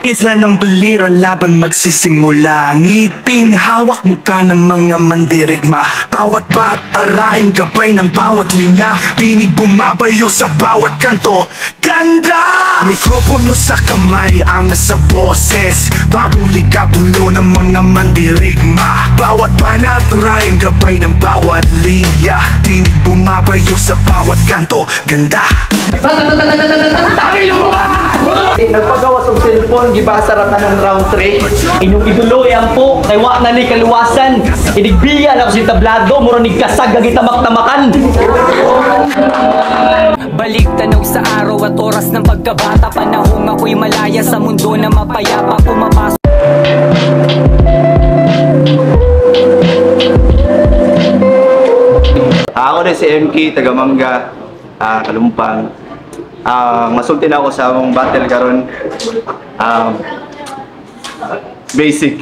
Isla ng balira, laban magsisimula. Ngipin, hawak mukha ng mga mandirigma. Bawat patarain, gabay ng bawat linya. Tinig bumabayo sa bawat kanto. Ganda! Mikropono sa kamay, angas sa boses. Babuli kabulo ng mga mandirigma. Bawat panatarain, gabay ng bawat linya. Tinig bumabayo sa bawat kanto. Ganda! Nagpagawas og cellphone, gibasa ra tanang round 3. Inyong idolo yan po, kay wa na ni kaluwasan. Inigbiya na ko si tablado, mura ni kasag ang itamak-tamakan. Balik tanong sa araw at oras ng pagkabata. Panahong ako'y malaya sa mundo na mapayapa. Pumapasok. Ako rin si MK, taga Mangga, Kalumpang. Masulti na ako sa among battle karon. Basic.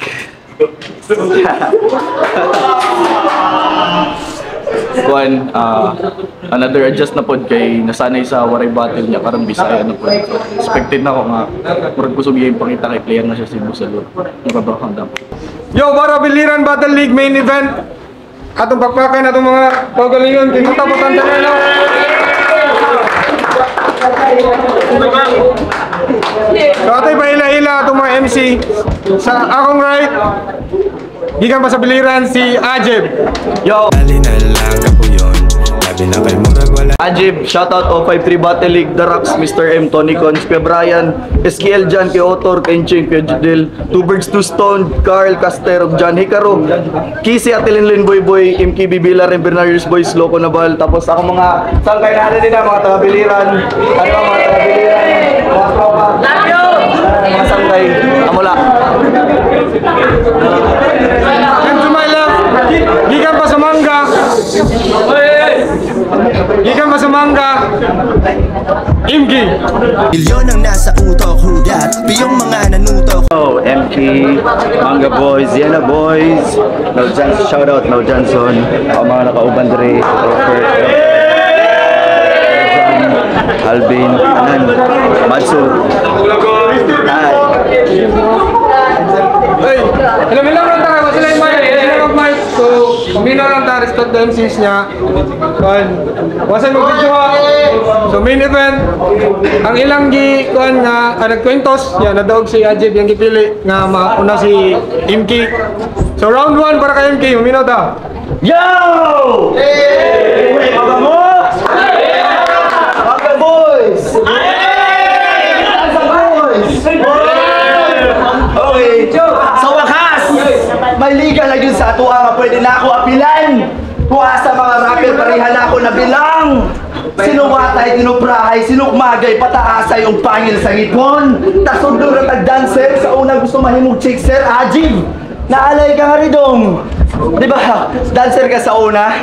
Kuan, another adjust na pod kay nasanay sa waray battle niya karon Bisaya na pod. Expected na ako nga murag kusog yung pakita kay player na siya Cebu sa loob. Mababang dapat. Yo, para Biliran Battle League main event. Atong pakpakan atong mga pagalingon kay katapusan tanan. So ato'y pahila-hila itong mga MC. Sa akong right, gikan pa sa Biliran si Ajib. Yo! Ajib, shoutout O53 Battle League, The Rocks, Mr. M, Tony Cons, Kuya Brian, SKL Jan, Kuya Otor, Kuya Inching, Kuya Judel, Two Birds, Two Stone, Carl Caster, John Hicaro, Kisi, Atilinlin, Boy Boy, Imki, Bibilar, and Bernardus Boys, Loco Nabal. Tapos ako mga sangkay na din na mga taga-Biliran. Ano mga taga-Biliran? Mga tropa. Love you! Mga sangkay. Amula. And to my left, gikan pa sa Mangga. Gikan pa sa Mangga. Imgi. Milyon ang nasa utok, hudat, biyong mga nanutok. Oh, MK, Mangga Boys, Siena Boys, Mel Johnson, shoutout Mel Johnson, ako mga nakauban diri, Robert, Alvin, Anan, Madsur, Ay. Hey, ilang lang tayo, sila yung mic, mic. So, pamina lang tayo, respect the MCs niya. Wasan mag-video ha. So, main event, ang ilang kuan nga, nagkwentos, yan, nadaog si Ajib, yung gipili, nga mauna si Imki. So, round 1 para kay Imki, maminaw ta. Yo! Hey! Mga mo! Mga boys! Mga boys! Okay, sa wakas, may liga na yun sa atuwa nga pwede na ako apilan. Kuha sa mga rapper, pareha na ako nabilang. Sinuwatay, tinuprahay, sinukmagay, pataasay, og pangil sa ngipon. Tasundong na tag-dancer, sa una gusto mahimog chick, Sir Ajib. Naalay ka nga ridong. Diba, dancer ka sa una?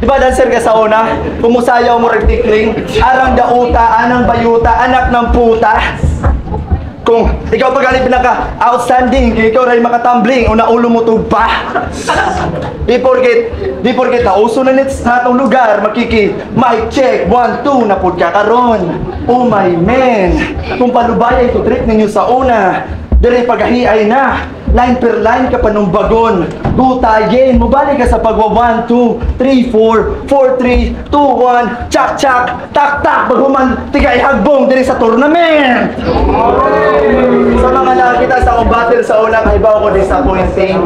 Diba dancer ka sa una? Kumusayaw mo regtikling, arang dauta, anang bayuta, anak ng puta. Kung ikaw pag pinaka-outstanding, ikaw rin makatumbling, una ulo mo tugpa. Di porket nauso na nito sa atong lugar, mic check, 1, 2, napod ka karon. Oh my man, kung palubaya ito trip ninyo sa una, diri paghahiay na, line per line ka pa nung bagon. Gutayin, mubalik ka sa pagwa 1, 2, 3, 4, 4, 3, 2, 1, chak chak, tak tak, baguman, tigay hagbong diri sa tournament. Sa mga nakakita sa akong battle sa una, kaibaw ko disappointing.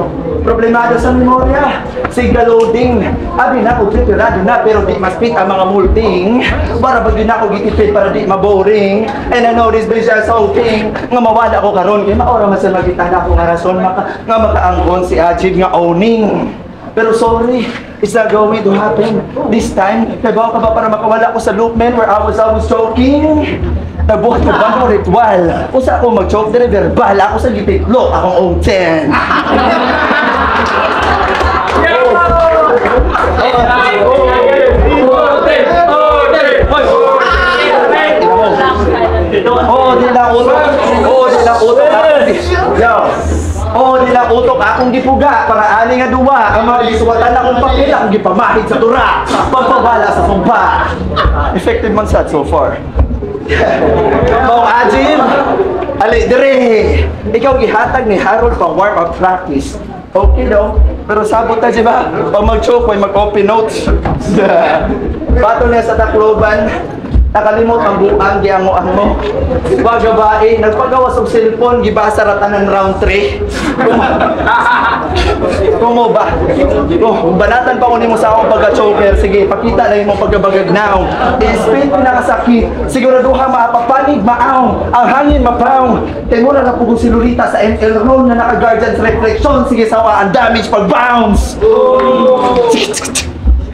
Problemado sa memorya, signal loading. Abi na ko preparado na pero di mas fit ang mga multing. Para ba din ako gitipid para di maboring. And I know this bitch is okay. Nga mawala ko karon kay maora man sa magitan ako nga rason nga makaangkon si Ajib nga owning. Pero sorry, it's not going to happen this time. Kaibaw ka ba para makawala ko sa loop man where I was joking? Nabuhat ko ba ng ritual? Kung sa ako mag-choke, dire verbal. Ako sa gipitlo, akong O10. Oo, nila utok akong gipuga para ani nga duwa ang mga lisuwatan akong papel akong gipamahid sa tura pagpabala sa sumpa. Effective man sad so far. Bong Ajib, Ali, dire! Ikaw gihatag ni Harold pang warm-up practice. Okay daw. Pero sabot na ba? Pag mag-choke, may mag-open notes. Pato niya sa Tacloban, nakalimot ang buang giango-ang mo. Wa gabae, nagpagawas og cellphone, gibasa ratan ng round 3. Kumo ba? Oh, banatan pa ko nimo sa akong pagka-choker. Sige, pakita na imong pagkabagagnaong. I-spin pinakasakit. Siguraduha maapapanig, maaong. Ang hangin mapaong. Timura na pugong si Lolita sa ML room na naka-guardian's reflection. Sige, sawa ang damage pag-bounce.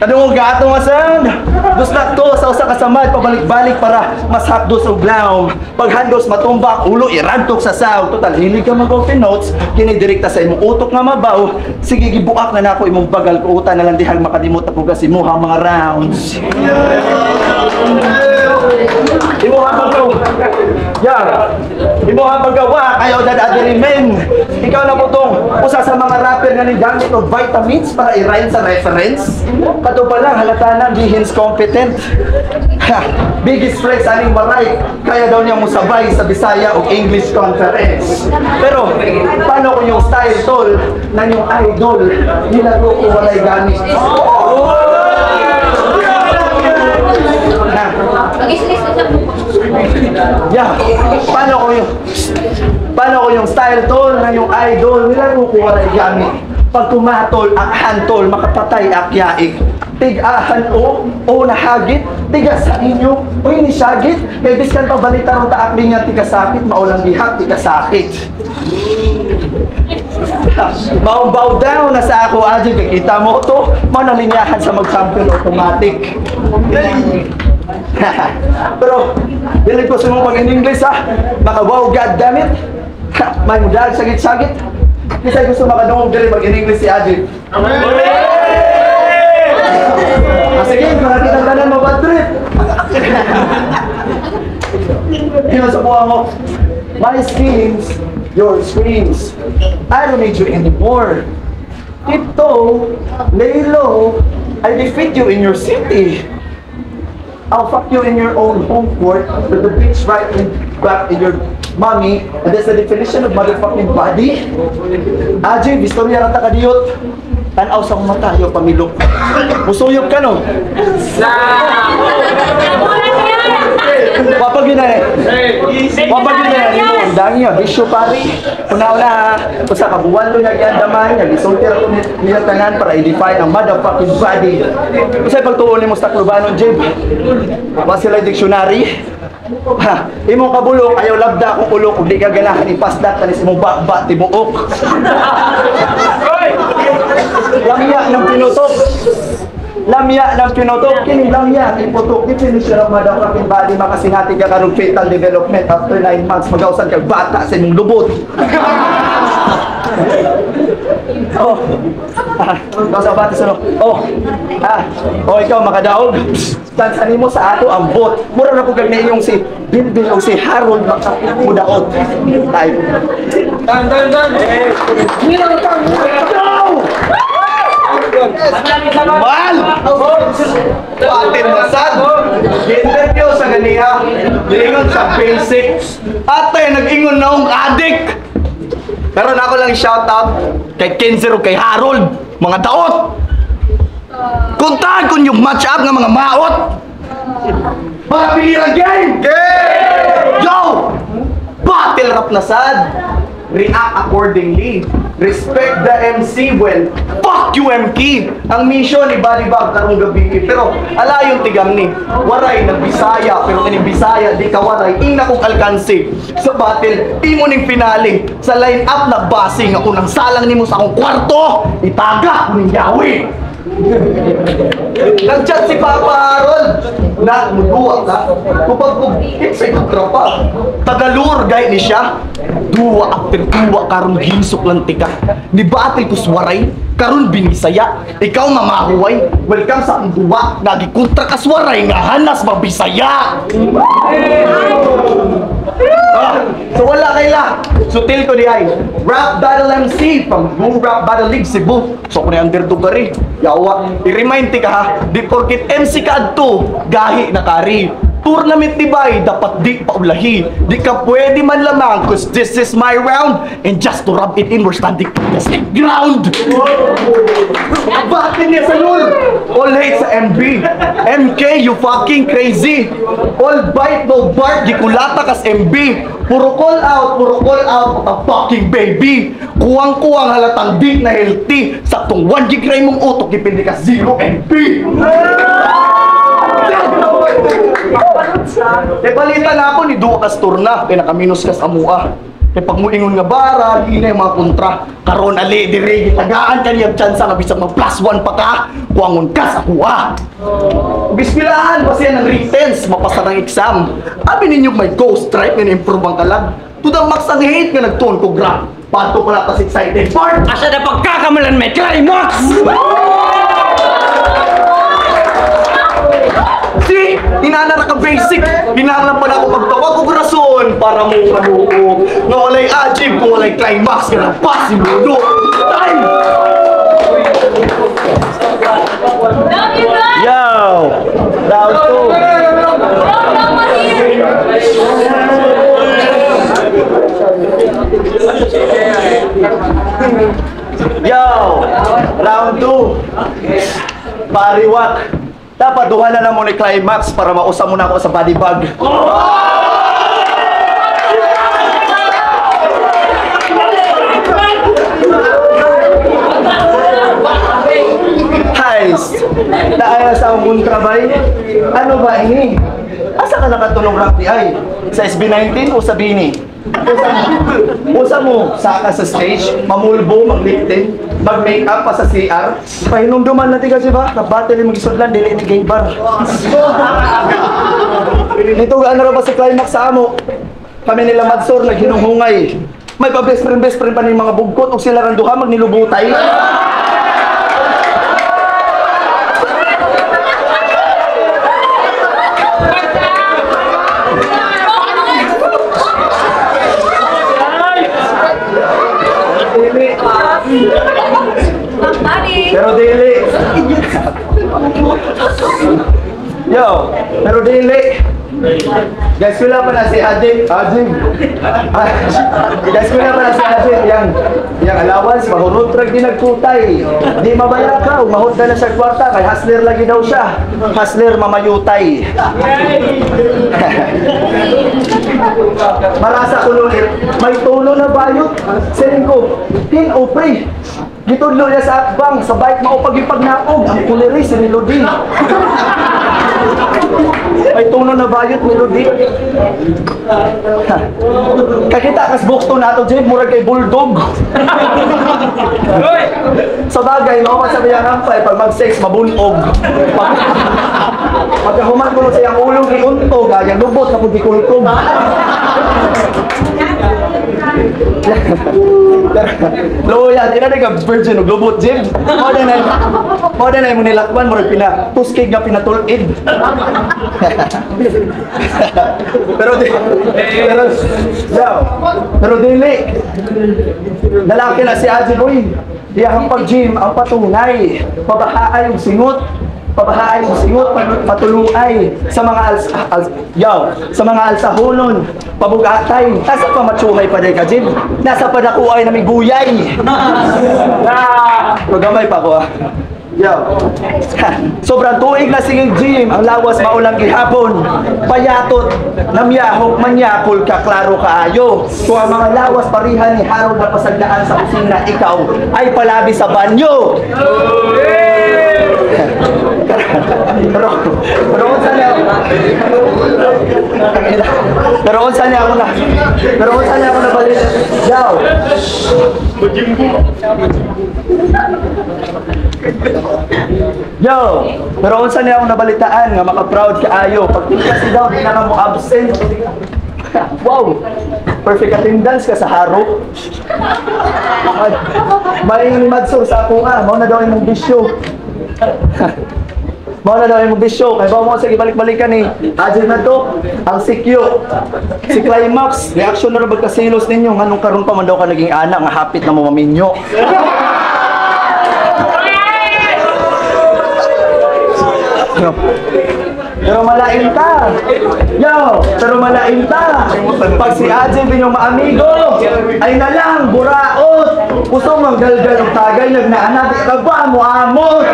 Kadungog gato nga san. Dusnak to sa usa ka samad pabalik-balik para mas hakdos og laom. Paghandos matumbak ulo irantok sa saw. Total hilig ka mag-open notes kini direkta sa imong utok nga mabaw. Sige gibuak na nako imong bagal ko uta na lang dihang makadimot ako sa imuhang mga rounds. Imuhang paggaw. Yeah. Imuhang paggawa kayo dadadiri men. Ikaw na putong usa sa mga rapper nga nigamit og vitamins para i-rhyme sa reference. Kato pa lang, halata na, di hints competent. Ha, biggest flex aning maray, kaya daw niya musabay sa Bisaya o English conference. Pero, paano kung yung style tol, na yung idol, nilago ko walay gamit? Yeah, paano ko yung style tol, na yung idol, nilago ko walay gamit? Pag tumatol, akhantol, makapatay, akyaig. Tig-ahan o nahagit, tiga sa inyo, o inisagit. Kaya biskan pa balita ron taakling nga tigasakit, maulang gihak, tigasakit. Bow down na sa ako, Adjun, kikita mo ito, manalinyahan sa mag-champion automatic. Pero, dilig ko sa mga pag-in-English ha, maka-wow, goddammit, may mudal, sagit-sagit. Kasi gusto makadungog dali mag-in-English si Adjun. Sige, marami ng tanan mo bad trip. Sinusubuhan mo, my schemes, your screams. I don't need you anymore. Tiptoe, lay low, I defeat you in your city. I'll fuck you in your own home court with the bitch right back in your mommy. And that's the definition of motherfucking body. Ajay, bistorya rata ka diyot. Tanaw sa mata, yung pamilok. Musuyog ka, no? Wapag yun na eh. Wapag yun na eh. Ang dami yun. Bisyo pari. Una-una, kung sa kabuwan doon nag-iandaman, nag-isultir ako niya tanan para i-define ang motherfucking body. Kung sa'yo pagtuunin mo sa Tacloban, Jib, mga sila dictionary. Ha, imong kabulok, ayaw labda akong ulok, kung di ka ganahan ipasdak, tanis imong bakba, tibuok. Lamya ng pinutok. Lamya ng pinutok. Kini lamya, iputok. Definition of motherfucking body. Makasingati ka karong fetal development after 9 months. Mag-ausan kang bata sa imong lubot. Oh. Sa bata sa ikaw makadaog. Tansanin mo sa ato ang bot. Mura na po kag na yung si Bilbil o si Harold mudaot. Type. Dan. Mal! Patin masad! Interview sa ganiya, gilingon sa basic. Ate, nag-ingon na akong adik! Pero na ako lang shoutout kay Kenzer o kay Harold, mga daot! Kuntahan kun yung match up ng mga maot! Mga pilirang game! Yo! Battle rap na sad! React accordingly. Respect the MC well. Fuck you, MK! Ang mission ni Balibag karong gabi. Pero alayon tigam ni. Waray nagbisaya. Pero kaning Bisaya di ka waray. Ina kong alkansi. Sa battle, imo ning finale. Sa line up na base nga unang salang nimo sa akong kwarto. Itaga ko ning yawi. Nag-chat si Papa Harold na muduwa ka kapag kung sa itong tropa tagalur gay ni siya duwa after duwa karon ginsok lang tika ni batil ko swaray karon binisaya ikaw mamahuway welcome sa akong duwa nagikontra ka swaray nga hanas mabisaya. So wala kayla sutil ko di ay rap battle MC from Boom Rap Battle League Cebu. So kung underdog ka rin yawa i-remind ti ka ha di porkit MC ka adto gahi na kari Tournament di ba dapat di paulahi. Di ka pwede man lamang cause this is my round. And just to rub it in, we're standing on the same ground. Bakit niya sa lul? All hate sa MB. MK, you fucking crazy. All bite, no bark, di kulata kas MB. Puro call out, a fucking baby. Kuwang-kuwang halatang di na healthy. Saktong 1 gig ray mong utok, dipindi ka 0 MB. Balita na ako ni Duwa Castor na, kaya nakaminos ka sa amua. Kaya pag muingon nga bara, di na yung mga kontra. Karon ali, dire, tagaan ka niyang tsansa nga bisag mag +1 pa ka, kuwangon ka sa kuha. Bispilaan, kasi yan ang writtens, mapasa ng exam. Abi ninyo may ghost stripe nga na-improve ang kalag. Tudang max ang hate nga nagtuon ko graph. Pato pala tas excited part. Asa na pagkakamalan may climax! Si, inanara ka basic. Hinanap pa na ako magtawag ko rason para mo maluog. Nga walay ajib, kung walay climax, ka ng pasimulo. Time! Yo! Round 2. Yo! Round 2. Pariwak. Dapat duha na mo ni climax para mausap mo na ako sa body bag. Heist! Dahil sa akong kontrabay, ano ba ini? Asa ka nakatulong rakti ay? Sa SB19 o sa Bini? Usa mo, saka sa stage, mamulbo, mag-lifting, mag-make-up pa sa CR. Pahinumduman natin kasi ba? Nabattle yung mag-isudlan, dili ni gay bar. Dito ga ano ba sa climax sa amo? Kami nila Madsor, naghinunghungay. May pa best friend pa ng mga bugkot o sila randuha magnilubutay. Pero dili. Yo, pero dili. Guys, wala pa na si Ading. Guys, wala pa na si Ading. Yang allowance, mahurot trag din nagkutay. Di mabaya ka, umahod na sa kwarta. Kay hustler lagi daw siya. Hustler mamayutay. Marasa ko nun, may tono na bayot. Sering ko, hin o pre. Gitudlo niya sa akbang, sa bike maupag-ipag-naog. Ang kuliri, si Melody. May tono na bayot, Melody. Kakita kas bukto na ito, Jay, murag kay bulldog. Sa bagay, no, masabi ang ampay, pag mag-sex, mabunog. Pagkahuman ko sa iyang ulong iuntog, yung lubot na kung di kultog. Loya, di na ka virgin o globot, Jim. More than ay mo nilakban, mo rin tuskig nga pinatulid. Pero dili. Lalaki na si Aji Boy. Iyang pag-gym ang patunay. Pabahaay yung singot. Patuluay sa mga sa mga alsahonon, pabugatay. Nasa pa matsuhay pa din ka, Jim? Nasa pa nakuay na may guyay. Magamay pa ko, Yo. Sobrang tuig na sige, Jim. Ang lawas maulang gihapon. Payatot, namyahok, manyakol ka, klaro kaayo. Kung ang mga lawas parihan ni Harold na pasagdaan sa kusina, ikaw ay palabi sa banyo. Pero unsa niya ako na balik. Yaw. Yo, pero unsa niya ako nabalitaan nga maka-proud kaayo. Pag kasi daw di na mo absent. Wow. Perfect attendance ka sa haro. May madsor sa ako nga, mao na daw imong bisyo. Mao na daw imong bisyo. Kay ba mo sige balik-balikan ni Ajin na to, ang sikyo. Si Climax, reaction na ra bagkasilos ninyo nganong karon pa man daw ka naging anak nga hapit na mo maminyo. Pero malain ta. Yo, pero malain ta. Pag si Ajay binyong maamigo, ay nalang, buraot. Gusto mong galgal ng tagay, nagnaanati ka ba mo amot?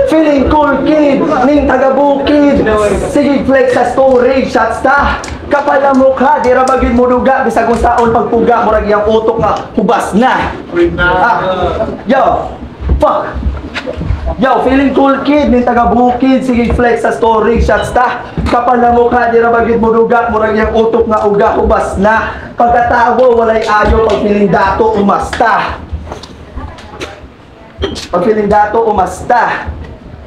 Feeling cool kid, ning taga-bukid. Sige flex sa storage, shots ta. Kapal ang mukha, di rabagin mo duga. Bisag kung saon pagpuga, murag yung utok nga hubas na. Yo, fuck. Yo, feeling cool kid, ning taga-bukid. Sige flex sa storage, shots ta. Kapal ang mukha, di rabagin mo duga. Murag yung utok nga uga, hubas na. Pagkatawo, walay ayo, pag feeling dato, umasta. Pag feeling dato, umasta.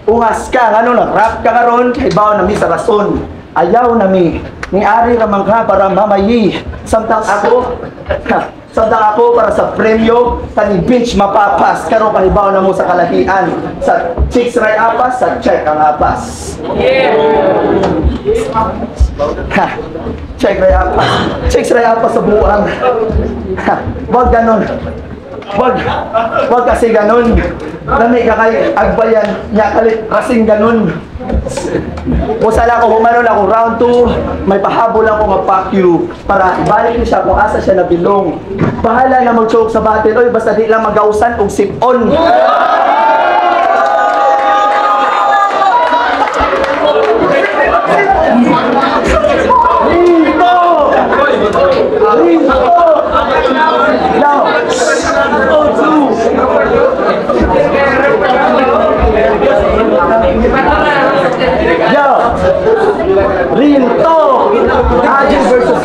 Ungas ka, ano na, rap ka karon, ibaw na mi sa rason. Ayaw na mi, ni ari ramang ka para mamayi. Samtang ako para sa premyo, tani bench mapapas. Karon kahibaw na mo sa kalahian. Sa chicks ray apas, sa check ang apas. Ha, check ray apas. Chicks ray apas sa buang. Ha, wag ganon. Wag kasi ganun. Nami ka kay agbayan niya kalit kasing ganun. Musala ko humanon ako round 2, may pahabol ako nga pack you para ibalik niya siya kung asa siya nabilong. Bahala na mag-choke sa battle, oy basta di lang magausan og sip-on. Yo, real talk. Ajay versus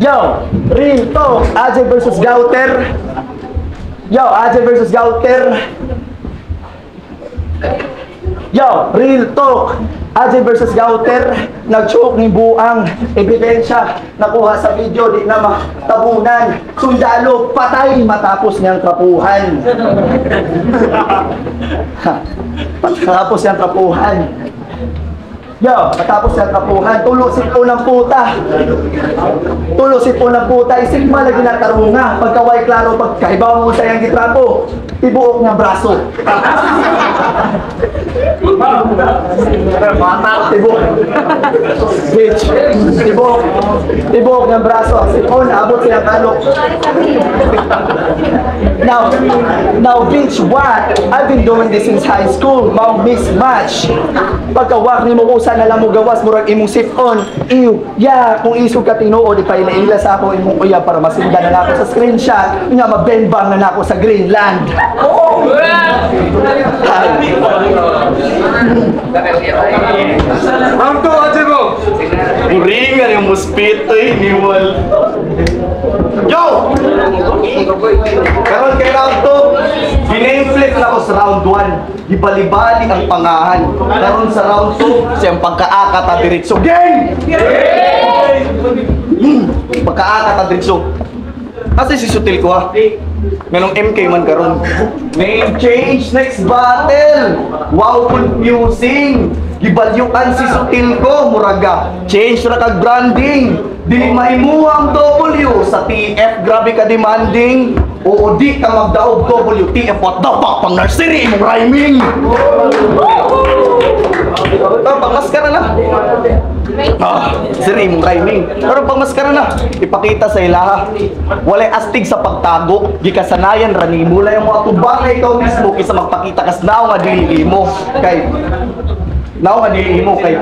Yo, real talk. Ajay versus Gauter. Yo, Ajay versus Gauter. Yo, real talk. Ajay versus Gauter, nag-choke ni buang ebidensya, nakuha sa video, di na matabunan. Sundalo, patay matapos niyang trapuhan. Matapos niyang trapuhan. Yo, matapos niyang trapuhan, tulosin po ng puta. Tulosin po ng puta, isip mo lagi na tarunga. Pagkaway klaro, pagkaibaw mo sa iyang gitrapo, ibuok ng braso. Tibok. Bitch. Tibok ng braso. Sipon, abot silang kalok. Now, bitch, what? I've been doing this since high school. Mau mismatch. Pagkawak ni mo usa na lang mo gawas, murag imong sipon. Ew, yeah, kung isog ka tinuod, ipaila-ila sa ako imong kuya para masinda na ako sa screenshot. Nga, mabenbang na ako sa Greenland. Ang to, Ajay mo! Ringan yung mosquito iniwal. Yo! Karon kay round 2, giname-flip na ako sa round 1. Gibali-bali ang pangahan. Karon sa round 2, siyang pagkaakat at diretso. Game! Pagkaakat at diretso. Kasi si Sutil ko ha. Ganong MK man karon. Name change, next battle. Wow, confusing. Gibalyukan si Sutil ko, muraga. Change na kag branding. Dili maimuhang W sa TF, grabe ka demanding. Oo, di ka magdaog W, TF, what the fuck, pang nursery, imong rhyming. Pangmaskara na. Sir, imong rhyming. Pero pangmaskara na. Ipakita sa ilaha. Walay astig sa pagtago. Gikasanayan, ranimo lang yung mga tubang na ikaw mismo kisa magpakita kas nao nga dili mo. Kay nao nga dili mo kay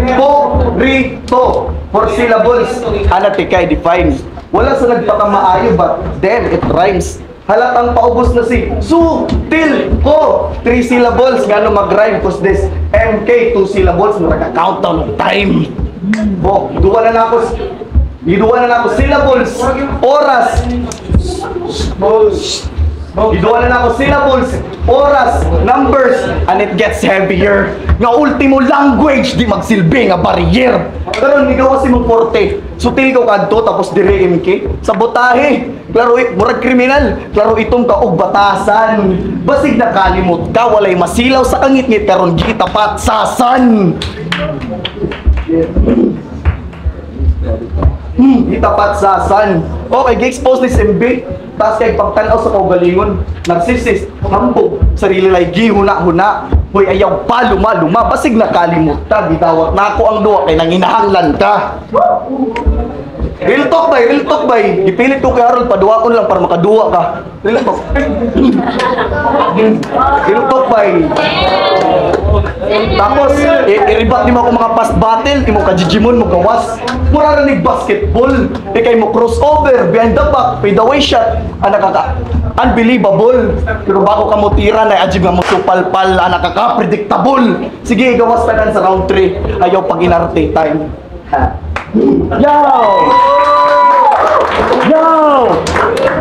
hiporito. 4 syllables. Hanati kay define. Wala sa nagpakamaayo but then it rhymes. Halatang paubos na si Sutil ko. 3 syllables nga no mag-rhyme cause this MK 2 syllables mo naka-countdown ng time. Bo, giduwa na ako syllables, oras. Giduwa na ako syllables, oras, numbers, and it gets heavier. Nga ultimo language di magsilbi nga barrier. Pero hindi ka kasi mong forte. Sutil ko kadto tapos dire MK sa botahe. Klaro murag kriminal. Klaro itong kaog batasan. Basig nakalimot ka walay masilaw sa kangit-ngit karon gitapat sasan. Itapat sa san. Okay, gi-expose ni Simbi. Tapos kay pagtanaw sa kaugalingon. Narcissist, hambog, sarili lay gihuna-huna. Hoy, ayaw pa, luma-luma. Basig na kalimutan. Ditawag na ako ang duwa kay nanginahanglan ka. Real talk bay. Ipilit ko kay Harold, paduwaon lang para makaduwa ka. Real talk. Real talk bay. Tapos, iribat mo ako mga past battle, imo ka jijimon mo gawas. Mura na basketball, ikay mo crossover, behind the back, fade away shot, nakaka unbelievable. Pero bago ka mo tira na ajib nga mo supalpal, nakaka-predictable. Sige, gawas tanan sa round 3. Ayaw pag inarte time. Ha. Yo! Yo!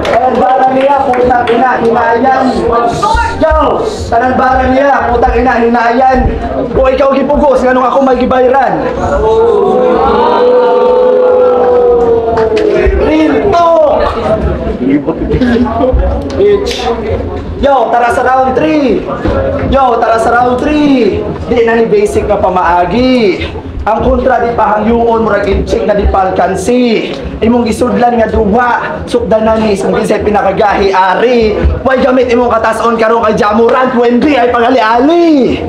Tanan bara niya, putang ina, hinayan. Yo! Tanan bara niya, putang ina, hinayan. O ikaw gipugos, nganong ako may gibayran. Real talk! Bitch! Yo, tara sa round 3! Yo, tara sa round 3! Di na ni basic na pamaagi. Ang kontra di pahangyungon murag i-check na di palkansi. Imong gisudlan nga duwa, sukdan na ni isang kinsay pinakagahi ari. Way gamit imong katason karon kay Jamurant, Wendy ay pangali-ali.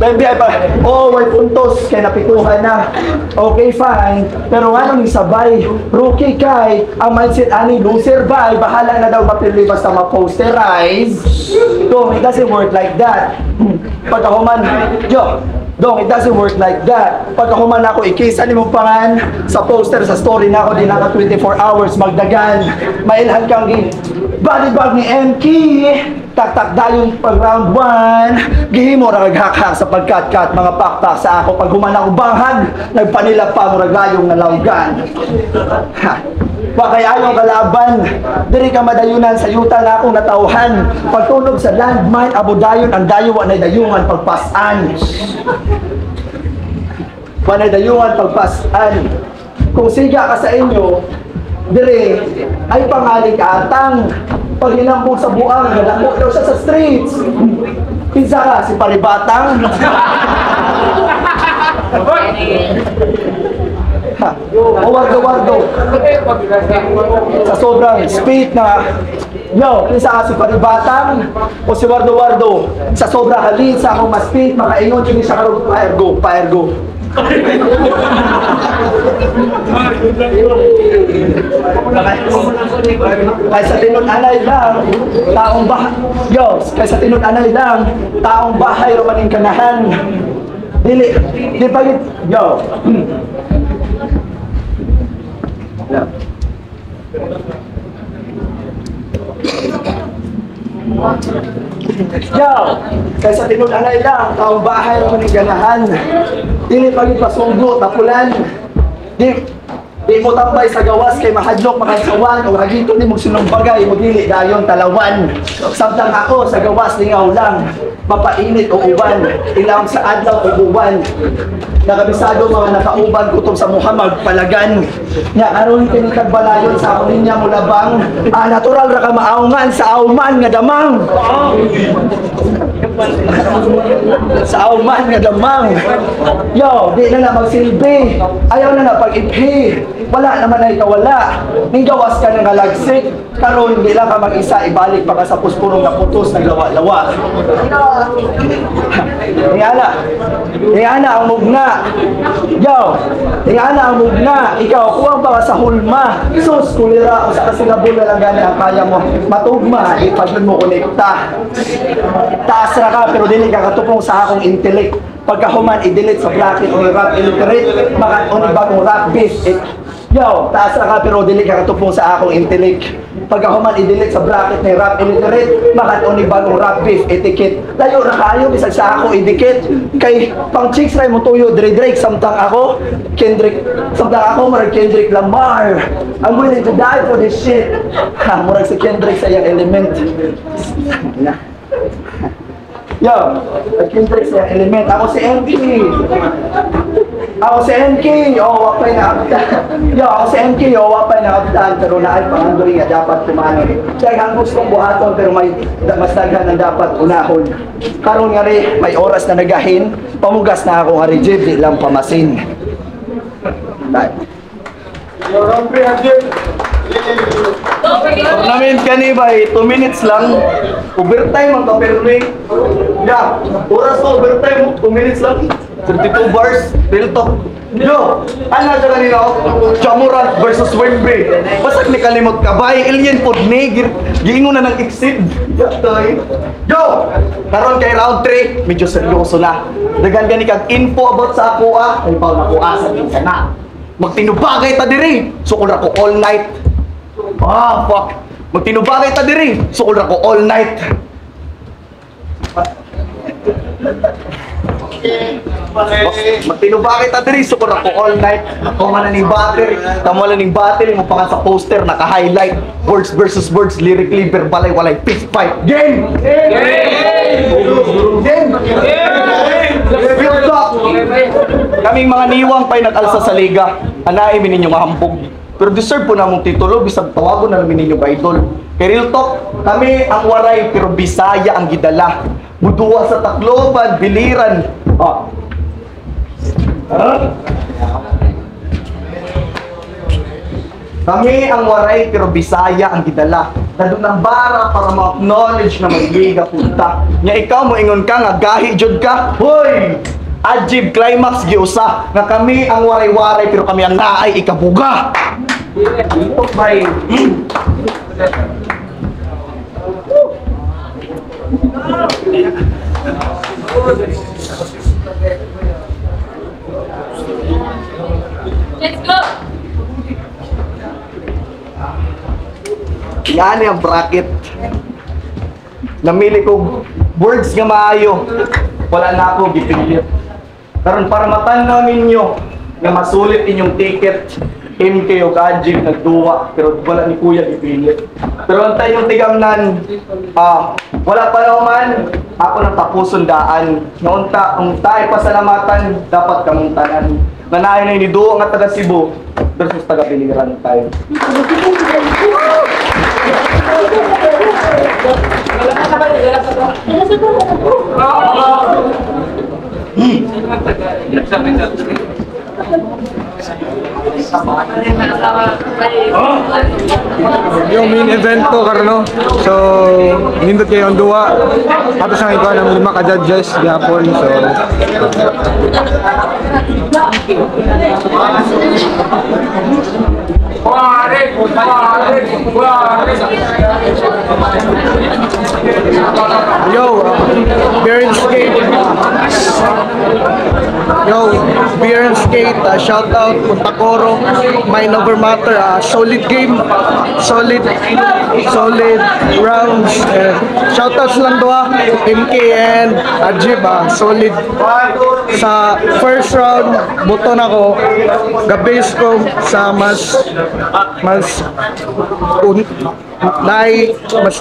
Wendy ay way puntos kay napituhan na. Okay, fine. Pero ano ni sabay? Rookie kay, ang mindset ani loser bay, bahala na daw mapili basta ma-posterize. So, it doesn't work like that. Pagkahuman, it doesn't work like that. Pagkahuman ako, i-case mo pangan sa poster, sa story na ako, di naka 24 hours, magdagan. Mailhan kang body bag ni MK. Tak-tak dayon pag round 1. Gihimo ra naghakak sa pagkat-kat, mga pakpak sa ako. Pag human ako bahag, nagpanila pa mo ragayong nalawgan. Ha. Wakay ayong kalaban, diri ka madayunan sa yuta na akong natauhan. Pagtunog sa landmine, abudayon ang dayo, wanay dayungan pagpasan. Wanay dayungan pagpasan. Kung siga ka sa inyo, diri ay pangalig atang. Pag hinambog sa buang, nadako daw siya sa streets. Pinsa ka, si Paribatang. O wardo-wardo. Sa sobrang speed na pinsa ka si Paribatang o si wardo-wardo. Sa sobrang halit sa akong mas speed, makaingon yun siya karong fire go. Kaysa tinod anay lang, taong bahay. Kaysa tinod anay lang, taong bahay romaning kanahan. Di pagit. Kaysa tinod anay lang, taong bahay romaning kanahan. Dili pagit pasunggo, tapulan. Di mo tambay sa gawas kay mahadlok makansawan o hagito ni mong sinong bagay mo dili dayon talawan. Samtang ako sa gawas lingaw lang, mapainit o uban, ilawang sa adlaw o uban. Nakabisado mga nakauban kutob sa Muhammad palagan. Nya aron kini kagbalayon sa akong linya mo labang. Natural ra ka maaungan sa auman nga damang. Sa auman nga damang. Di na magsilbi. Ayaw na pag-ibhi. Wala naman ay kawala. Ning gawas ka nga lagsik. Karon di lang ka mag-isa, ibalik pa ka sa puspurong na putos naglawa-lawa. Ingana ang mugna. Ingana ang mugna. Ikaw, kuwang pa ka sa hulma. Sus, kulira o sa kasinabula lang gani ang kaya mo. Matugma, ipaglan mo konekta. Taas ra ka, pero dili ka katupong sa akong intellect. Pagkahuman, i-delete sa bracket o rap illiterate. Makat-on bagong rap beef. Taas ra ka, pero dili ka katupong sa akong intellect. Pagkahuman, i-delete sa bracket ni rap illiterate. Makat-on bagong rap beef etiquette. Layo ra kayo, bisag sa ako idikit. Kay pang chicks ray mo tuyo, Drake, samtang ako, Kendrick. Samtang ako, marag Kendrick Lamar. I'm willing to die for this shit. Murag si Kendrick sa iyang element. Kendrick sa iyang element. Ako si MP. Ako si MK, wapay na abdan. Ako si MK, wapay na abdan. Pero naay panganduri nga dapat kumanon. Kaya ang gustong buhaton, pero may mas daghan na dapat unahon. Karon nga rin, may oras na nagahin. Pamugas na ako nga rin, Jib, di lang pamasin. Tournament kani ba 2 minutes lang. Overtime ang kapirme. Oras to overtime 2 minutes lang. 32 bars, real talk. Yo, ano siya kanina ako? Chamorant versus Wembley. Basag ni kalimot ka ba? Alien pod ni giingon na ng exceed. Yo, karon kay round 3, medyo seryoso na. Dagan gani kag info about sa ako ay paul na ko asa din kana. Magtinubagay ta diri. Sukol ra ko all night. Fuck. Magtinubagay ta diri. Sukol ra ko all night. Magtinubagay ta diri. Sukol ra ko all night. Ako man ning battery. Tamo lang ning battery mo pa sa poster naka-highlight. Words versus words, lyrically verbalay walay fist fight. Game. Kaming mga niwang pa'y nag-alsa sa liga. Anay mi ninyo mahambog. Pero deserve po namong titulo, bisag tawagon na namin ninyo idol. Kay real talk, kami ang waray pero Bisaya ang gidala. Buduwa sa Tacloban, Biliran. Kami ang waray pero Bisaya ang gidala. Nandun ng bara para ma-acknowledge na magliga punta. Nya ikaw mo ingon ka nga gahi jud ka. Hoy! Ajib climax giusa nga kami ang waray-waray pero kami ang naay ikabuga. Ito bay. Let's go. Yan ang bracket. Namili ko words nga maayo. Wala na ako gipilit. Karon para matanaw ninyo na masulit inyong ticket, MK o Ajib nagduwa pero wala ni Kuya gipilit. Pero antay yung tigamnan, wala pa naman ako nang tapuson daan. Naunta, kung tayo pasalamatan, dapat kamuntanan. Nanahin na iniduwa nga taga Cebu versus taga Biliran tayo. Yung main event to karno. So, nindot kayo ang duwa. Ato siyang ikuha ng 5 ka judges gihapon. So, yo, beer and skate. Yo, beer and skate, shout out Punta Coro, Mind Over Matter, solid game, solid rounds. Shout outs lang doa, MK and Ajib, solid. Sa first round, buton ako, gabase ko sa mas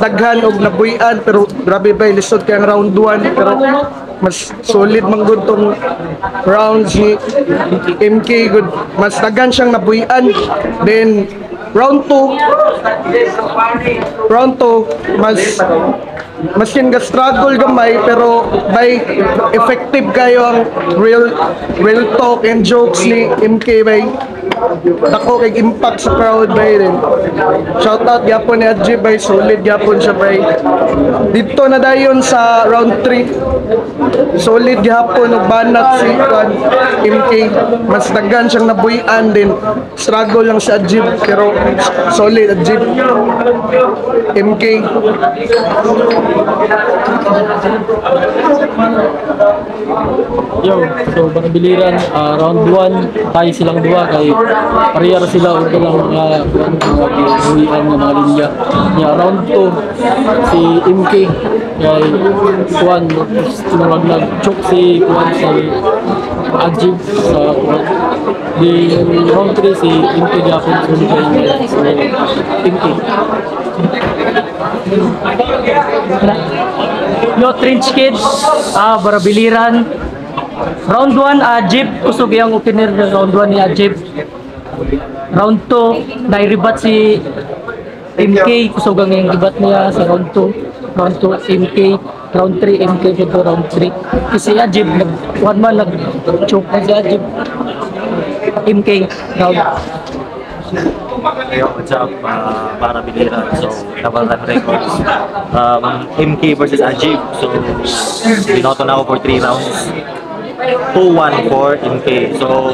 daghan og nabuyan pero grabe ba lisod kay ang round 1 pero mas solid man gud tong rounds ni MK good, mas daghan siyang nabuyan. Then round 2 mas kin ga struggle gamay pero by effective kayo ang real talk and jokes ni MK bay ako kay impact sa crowd bay din. Shout out gyapon ni Ajib bay, solid gyapon siya bay. Dito na dayon sa round 3. Solid gyapon og banat si MK. Mas daghan siyang nabuyan din. Struggle lang si Ajib pero solid Ajib. MK. Yo, so Biliran, round 1, tayo silang dua kay parehara sila o lang hulian ng mga linya. Round 2, si MK kay Juan, tinawag nag-choke si Juan sa Ajib sa Juan. Di round 3, si MK Japon sulit kay MK. Yo, Trench Kids, Barabiliran. Round 1, Ajib. Kusog yung opener ng round 1 ni Ajib. Round 2, nai-rebat si MK. Kusog ang yung rebat niya sa round 2. Round 2, MK. Round 3, MK dito round 3. Kasi Ajib, one man nag-choke na si Ajib. MK, round. Yo, what's up? Para Biliran. So, Nabaltan Records. MK versus Ajib. So, binoto na ako for 3 rounds. 2-1 for MK. So,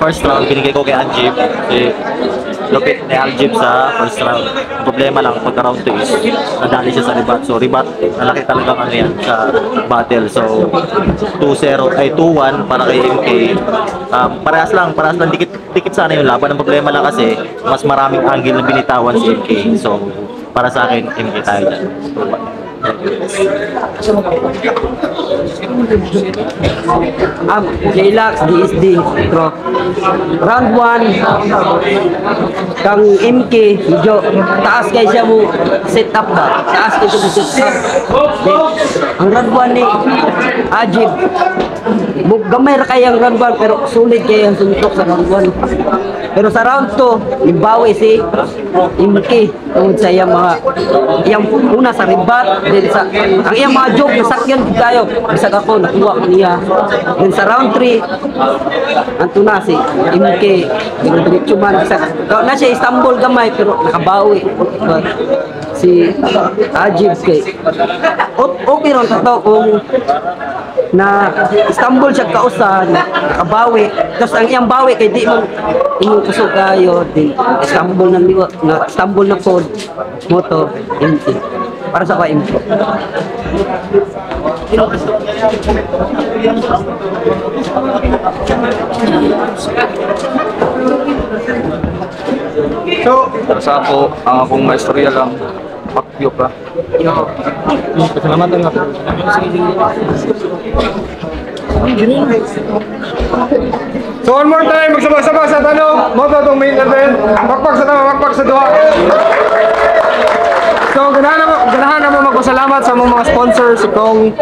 first round, binigay ko kay Ajib. Lupit ni Ajib sa first round. Problema lang, pagka round 2 is nadali siya sa rebat. So, rebat, nalaki talaga ano yan sa battle. So, 2-1 para kay MK. Parehas lang, dikit sana yung laban. Ang problema lang kasi, mas maraming angle na binitawan si MK. So, para sa akin, MK tayo dyan. Jlax, DSD, Pro. Round 1, kang MK, medyo taas kayo siya mo set up ba? Taas kayo siya mo set up. Ang round 1 ni Ajib, gamay ra kayo ang round 1 pero sulit kayo ang suntok sa round 1. Pero sa round 2, imbawi si MK tungod sa iyang una sa ribat, then sa ang iyang mga joke nasakyan tayo bisag ako nakuha ko niya. Then sa round 3 anto na si MK diretso man bisag na siya Istanbul gamay pero nakabawi. But si Ajib kay okay ron tato kung na Istanbul siya kausan nakabawi tapos ang iyang bawi kay di man inyong kusog kayo di Istanbul na Istanbul na code moto MT para sa ka MT. So, sa ako, ang akong maestorya lang, pakyo ka. Pasalamatan nga. So one more time, magsabay-sabay sa tanong, moto itong main event, pakpak sa tama, pakpak sa duha. So, ganahan na mo magpasalamat sa mga sponsors, itong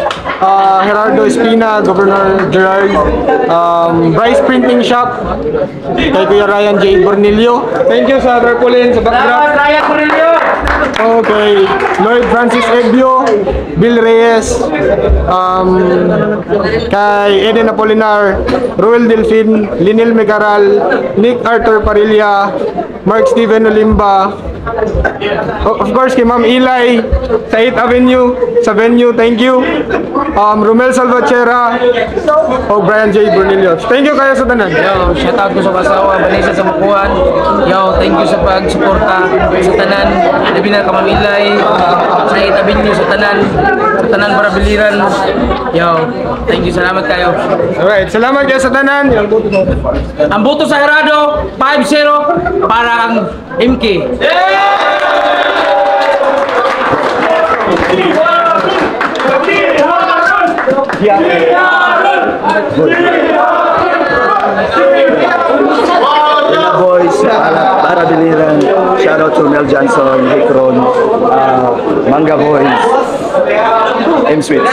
Gerardo Espina, Governor Gerard, Bryce Printing Shop, kay Kuya Ryan J. Bornilio. Thank you sa Tarpaulin, sa backdrop. Ryan Cornelio! Okay, Lloyd Francis Egbio, Bill Reyes, kay Eden Apolinar, Ruel Delfin, Linil Megaral, Nick Arthur Parilla, Mark Steven Olimba, of course kay Ma'am Eli sa 8th Avenue sa venue, thank you. Romel Salvatierra o Brian J. Bornilio. Thank you kayo sa tanan. Yo, shout out ko sa Basawa, Vanessa sa Makuan. Yo, thank you sa pagsuporta sa tanan. Labi na ka Ma'am Eli, sa 8th Avenue sa tanan para biliran. Yo, thank you, salamat kayo. Alright, salamat kayo sa tanan. Ang boto sa Gerardo 5-0 para ang MK. Boys, para biliran, shout out to Mel Johnson, Hikron, Manga Boys, M Sweets.